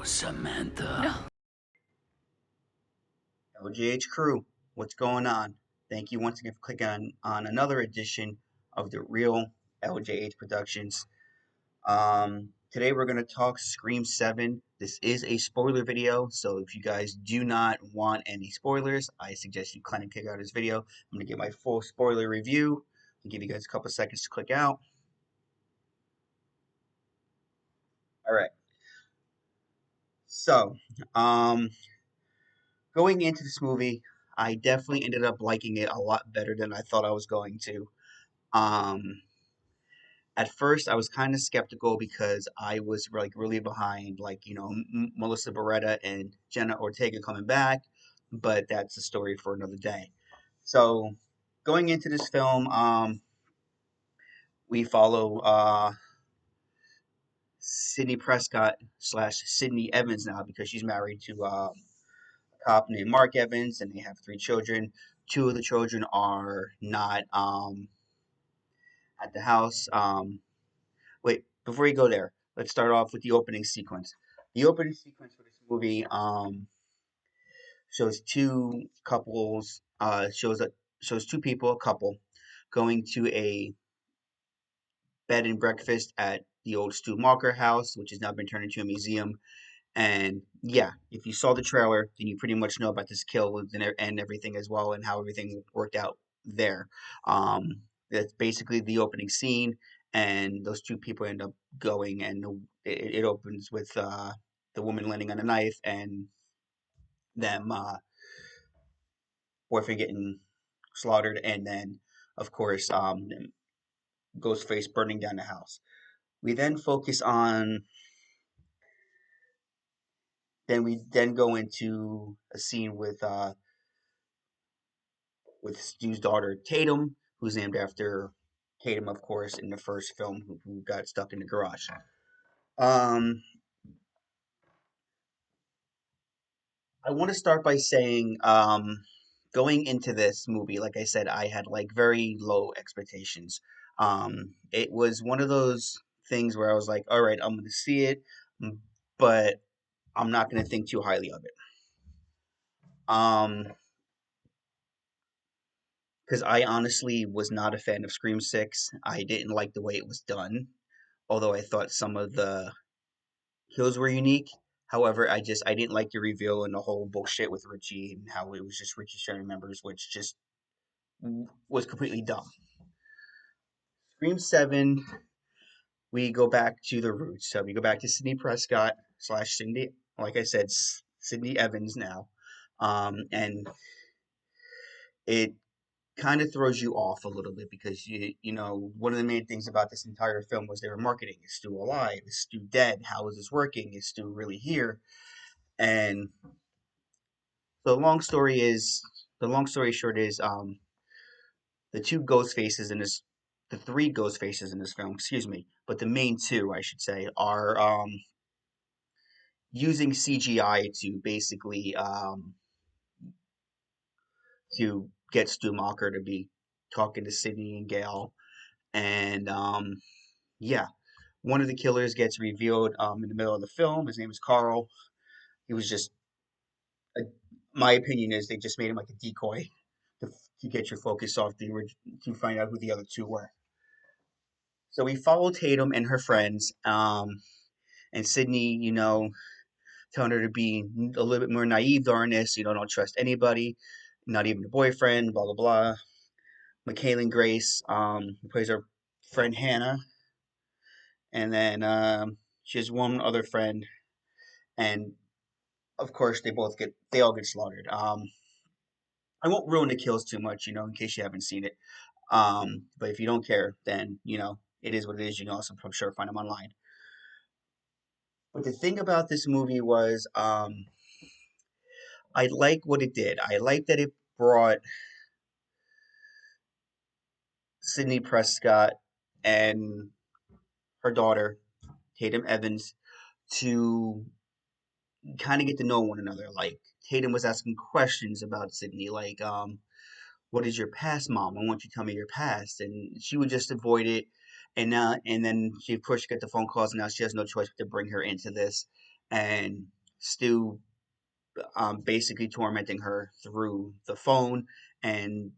Samantha. LJH crew, what's going on? Thank you once again for clicking on another edition of the Real LJH Productions. Today we're going to talk Scream 7. This is a spoiler video, so if you guys do not want any spoilers, I suggest you kind of click out this video. I'm going to give my full spoiler review. I'll give you guys a couple seconds to click out. All right. So, um, going into this movie, I definitely ended up liking it a lot better than I thought I was going to. Um, at first, I was kind of skeptical because I was like really behind, like Melissa Beretta and Jenna Ortega coming back, but that's a story for another day. So, going into this film, we follow Sydney Prescott slash Sydney Evans now because she's married to a cop named Mark Evans, and they have three children. Two of the children are not at the house. Wait, before you go there, let's start off with the opening sequence. The opening sequence for this movie shows two couples, shows two people, a couple, going to a bed and breakfast at the old Stu Malker house, which has now been turned into a museum. And yeah, if you saw the trailer, then you pretty much know about this kill and everything as well, and how everything worked out there. That's basically the opening scene, and those two people end up going, and it opens with the woman landing on a knife and them boyfriend getting slaughtered, and then of course Ghostface burning down the house. We then focus on we then go into a scene with Stu's daughter Tatum, who's named after Tatum, of course, in the first film, who got stuck in the garage. Um, I want to start by saying, going into this movie, like I said, I had like very low expectations. It was one of those things where I was like, all right, I'm going to see it, but I'm not going to think too highly of it. Um, because I honestly was not a fan of Scream 6. I didn't like the way it was done, although I thought some of the kills were unique. However, I didn't like the reveal and the whole bullshit with Richie and how it was just Richie's family members, which just was completely dumb. Scream 7, we go back to the roots. So we go back to Sydney Prescott slash Cindy, like I said, Sydney Evans now. And it kind of throws you off a little bit because you know one of the main things about this entire film was they were marketing, is Stu alive, is Stu dead, how is this working, is Stu really here? And the long story is the long story short is the two ghost faces in this the three ghost faces in this film, excuse me, but the main two, I should say, are using CGI to basically to get Stu Macher to be talking to Sydney and Gail. And yeah, one of the killers gets revealed in the middle of the film. His name is Carl. He was just, a, my opinion is they just made him like a decoy to, to get your focus off to find out who the other two were. So we follow Tatum and her friends, and Sydney, telling her to be a little bit more naive during this. Don't trust anybody, not even the boyfriend, blah, blah, blah. Michaela Grace, who plays her friend Hannah, and then she has one other friend, and of course they all get slaughtered. I won't ruin the kills too much, in case you haven't seen it. But if you don't care, then it is what it is. You can also, I'm sure, find them online. But the thing about this movie was, I like what it did. I like that it brought Sydney Prescott and her daughter, Tatum Evans, to kind of get to know one another. Like, Tatum was asking questions about Sydney, like, what is your past, mom? I want you to tell me your past. And she would just avoid it. And then she, of course, she got the phone calls, and now she has no choice but to bring her into this. and Stu basically tormenting her through the phone. And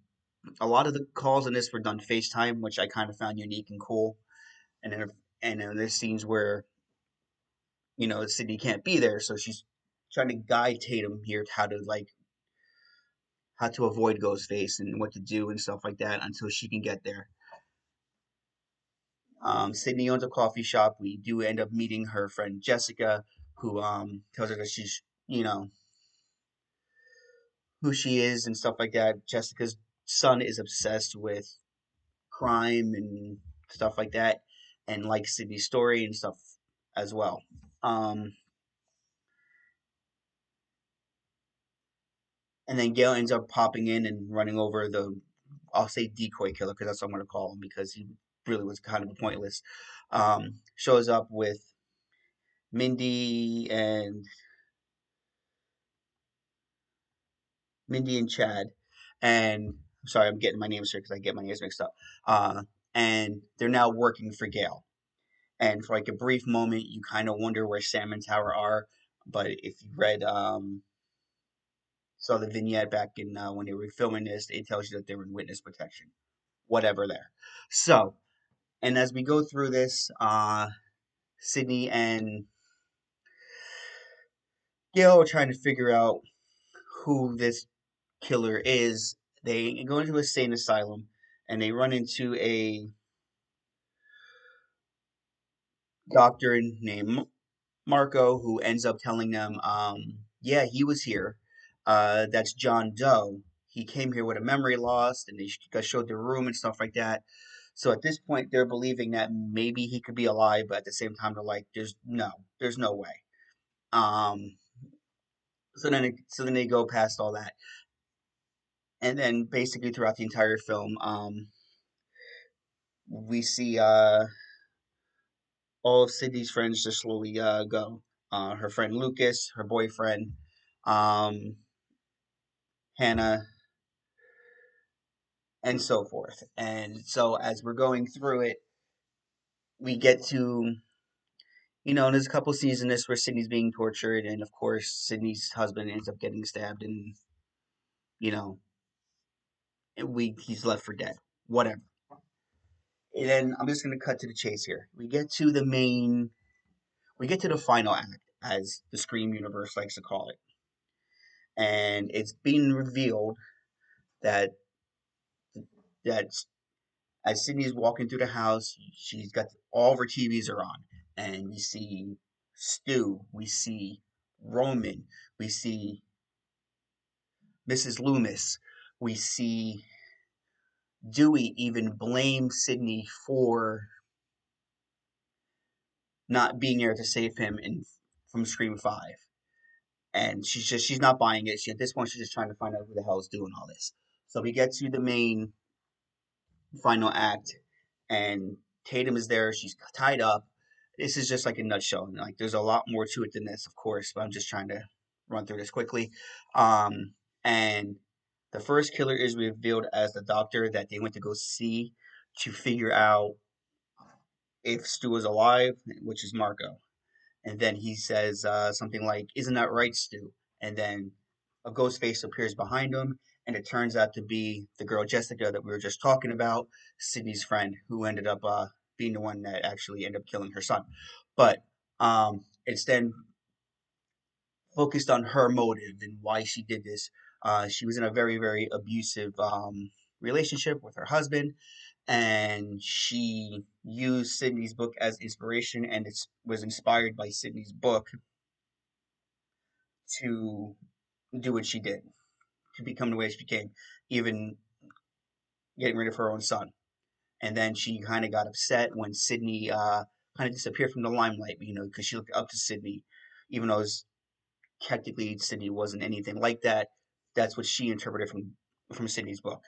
a lot of the calls in this were done FaceTime, which I kind of found unique and cool. And then there's scenes where Sydney can't be there, so she's trying to guide Tatum here to how to avoid Ghostface and what to do and stuff like that until she can get there. Sydney owns a coffee shop. We do end up meeting her friend Jessica, who tells her that she's you know who she is and stuff like that. Jessica's son is obsessed with crime and stuff like that, and likes Sydney's story and stuff as well. Um, and then Gail ends up popping in and running over I'll say decoy killer because that's what I'm going to call him because he really was kind of pointless. Shows up with Mindy and Mindy and Chad, and I'm sorry, I'm getting my names here because I get my names mixed up. Uh, and they're now working for Gail. And for like a brief moment, you kind of wonder where Sam and Tower are. But if you saw the vignette back in when they were filming this, it tells you that they were in witness protection, whatever there. So, and as we go through this, Sydney and Gail are trying to figure out who this killer is. They go into a sane asylum and they run into a doctor named Marco who ends up telling them, yeah, he was here. That's John Doe. He came here with a memory loss and they got showed the room and stuff like that. So at this point, they're believing that maybe he could be alive, but at the same time, they're like, there's no way. Um, so then they go past all that, and then basically throughout the entire film, we see all of Sydney's friends just slowly go. Her friend Lucas, her boyfriend, um, Hannah, and so forth. And so as we're going through it, we get to there's a couple scenes in this where Sydney's being tortured, and of course Sydney's husband ends up getting stabbed, and you know, he's left for dead. Whatever. And then I'm just gonna cut to the chase here. We get to the final act, as the Scream universe likes to call it, and it's being revealed that that as Sydney's walking through the house, she's got all of her TVs are on, and we see Stu, we see Roman, we see Mrs. Loomis, we see Dewey even blame Sydney for not being there to save him from Scream 5. And she's not buying it. At this point she's just trying to find out who the hell is doing all this. So we get to the main final act, and Tatum is there. She's tied up. This is just like a nutshell. Like there's a lot more to it than this, of course, but I'm just trying to run through this quickly. And the first killer is revealed as the doctor that they went to go see to figure out if Stu was alive, which is Marco. And then he says something like, "Isn't that right, Stu?" And then a ghost face appears behind him, and it turns out to be the girl Jessica that we were just talking about, Sydney's friend, who ended up being the one that actually ended up killing her son. But it's then focused on her motive and why she did this. She was in a very, very abusive relationship with her husband, and she used Sydney's book as inspiration, and it was inspired by Sydney's book to do what she did, to become the way she became, even getting rid of her own son. And then she kind of got upset when Sydney kind of disappeared from the limelight, because she looked up to Sydney, even though technically Sydney wasn't anything like that. That's what she interpreted from Sydney's book.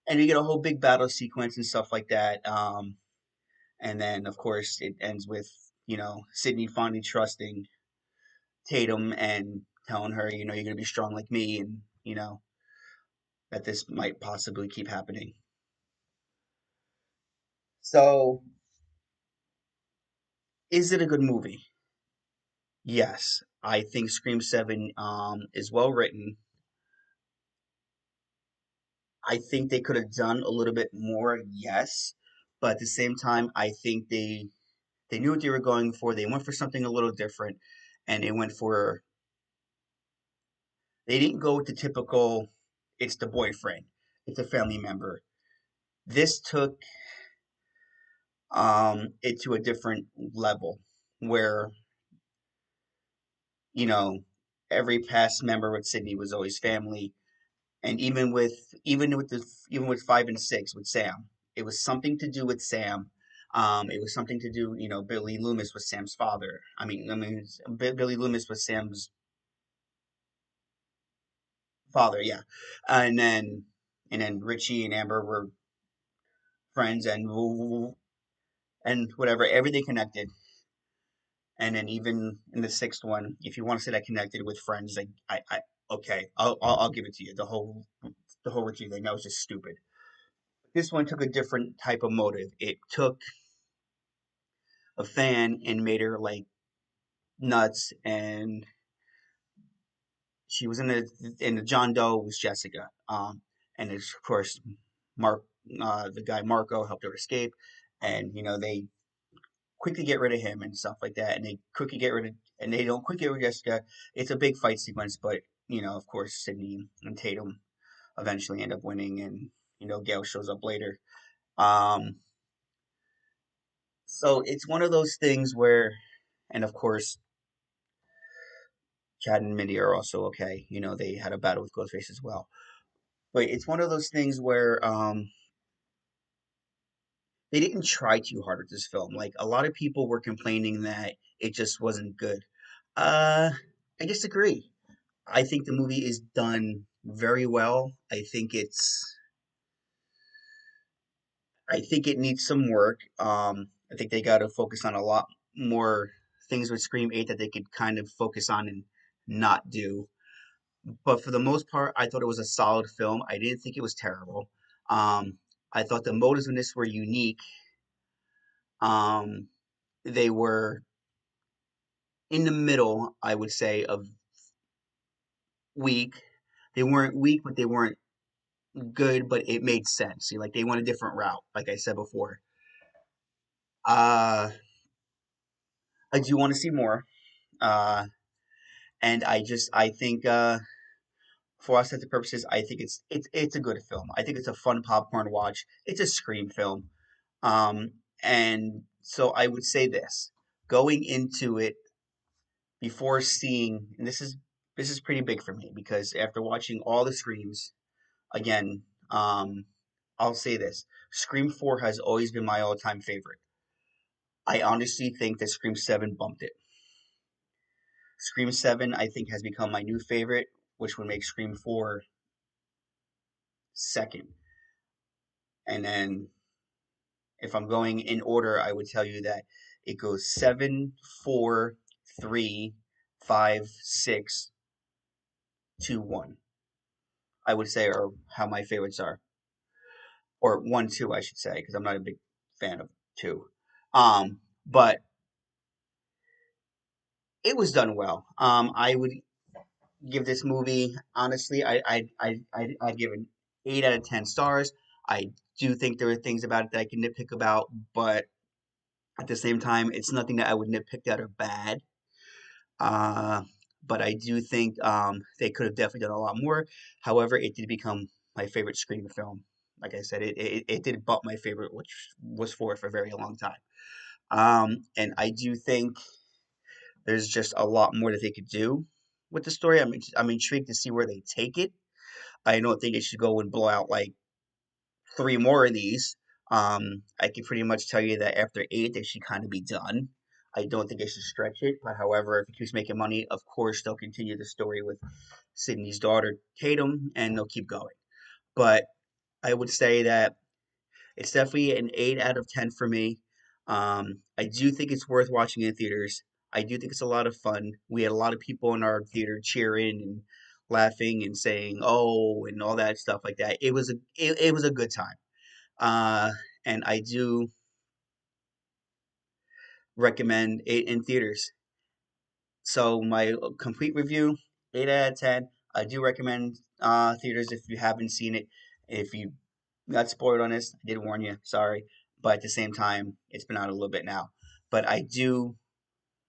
And you get a whole big battle sequence and stuff like that. And then, of course, it ends with Sydney finally trusting Tatum and telling her, you're gonna be strong like me, and that this might possibly keep happening. So, is it a good movie? Yes, I think Scream 7 is well written. I think they could have done a little bit more, yes, but at the same time, I think they knew what they were going for. They went for something a little different, and they didn't go with the typical. It's the boyfriend, it's a family member. This took it to a different level, where you know every past member with Sydney was always family, and even with 5 and 6 with Sam, it was something to do with Sam. It was something to do, Billy Loomis was Sam's father. Billy Loomis was Sam's father, yeah. And then Richie and Amber were friends, and whatever, everything connected. And then even in the sixth one, if you want to say that connected with friends, like okay, I'll give it to you. The whole Richie thing, that was just stupid. This one took a different type of motive. It took a fan and made her like nuts, and she was in the John Doe was Jessica. And of course, Mark, the guy Marco helped her escape, and they quickly get rid of him and stuff like that, and they don't quickly get rid of Jessica. It's a big fight sequence, but of course, Sydney and Tatum eventually end up winning, and Gail shows up later. Um, so it's one of those things where, and of course, Chad and Mindy are also okay. They had a battle with Ghostface as well. But it's one of those things where they didn't try too hard with this film. Like a lot of people were complaining that it just wasn't good. Uh, I disagree. I think the movie is done very well. I think it needs some work. I think they got to focus on a lot more things with Scream 8 that they could kind of focus on and not do. But for the most part, I thought it was a solid film. I didn't think it was terrible. I thought the motives in this were unique. Um, they were in the middle, I would say, of weak. They weren't weak, but they weren't good, but it made sense. See, like they went a different route, like I said before. Uh, I do want to see more. Uh, and I think for us at the purposes, I think it's a good film. I think it's a fun popcorn watch. It's a Scream film. Um, and so I would say this going into it before seeing, and this is pretty big for me because after watching all the Screams again, I'll say this: Scream 4 has always been my all-time favorite. I honestly think that Scream 7 bumped it. Scream 7, I think, has become my new favorite, which would make Scream 4 second. And then if I'm going in order, I would tell you that it goes 7, 4, 3, 5, 6, 2, 1. I would say are how my favorites are. Or 1, 2, I should say, because I'm not a big fan of 2. But it was done well. I would give this movie, honestly, I'd give it 8 out of 10 stars. I do think there are things about it that I can nitpick about, but at the same time, it's nothing that I would nitpick that are bad. Uh, but I do think they could have definitely done a lot more. However, it did become my favorite Scream film. Like I said, it did bump my favorite, which was for a very long time. And I do think there's just a lot more that they could do with the story. I'm intrigued to see where they take it. I don't think they should go and blow out like three more of these. I can pretty much tell you that after 8, they should kind of be done. I don't think they should stretch it, but however, if it keeps making money, of course they'll continue the story with Sydney's daughter Tatum, and they'll keep going. But I would say that it's definitely an 8 out of 10 for me. I do think it's worth watching in theaters. I do think it's a lot of fun. We had a lot of people in our theater cheering and laughing and saying "oh" and all that stuff like that. It was a good time. Uh, and I do recommend it in theaters. So my complete review, 8 out of 10. I do recommend theaters if you haven't seen it. If you got spoiled on this, I did warn you. Sorry, but at the same time, it's been out a little bit now. But I do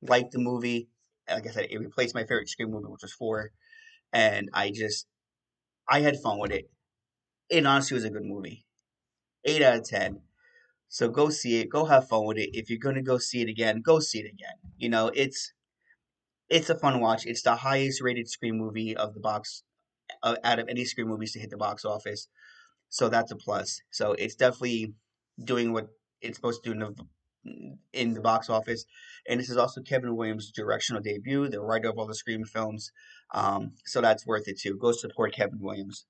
like the movie. Like I said, it replaced my favorite Scream movie, which was four, and I had fun with it. It honestly was a good movie. 8 out of 10. So go see it. Go have fun with it. If you're gonna go see it again, go see it again. It's a fun watch. It's the highest rated Scream movie of the box out of any Scream movies to hit the box office. So that's a plus. So it's definitely doing what it's supposed to do in the box office. And this is also Kevin Williams' directional debut, the writer of all the Scream films. So that's worth it too. Go support Kevin Williams.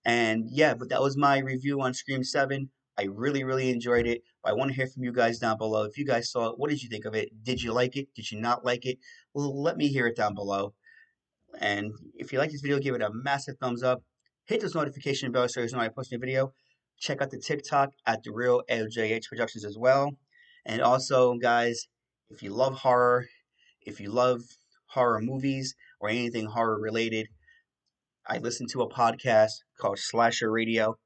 And yeah, but that was my review on Scream 7. I really, really enjoyed it. I want to hear from you guys down below. If you guys saw it, what did you think of it? Did you like it? Did you not like it? Well, let me hear it down below. And if you like this video, give it a massive thumbs up. Hit those notification bells so you know when I post a video. Check out the TikTok at the real LJH Productions as well. And also, guys, if you love horror, if you love horror movies or anything horror related, I listen to a podcast called Slasher Radio.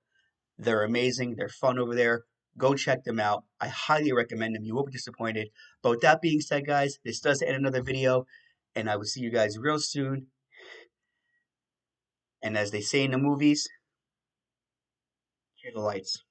They're amazing. They're fun over there. Go check them out. I highly recommend them. You won't be disappointed. But with that being said, guys, this does end another video, and I will see you guys real soon. And as they say in the movies, hear the lights.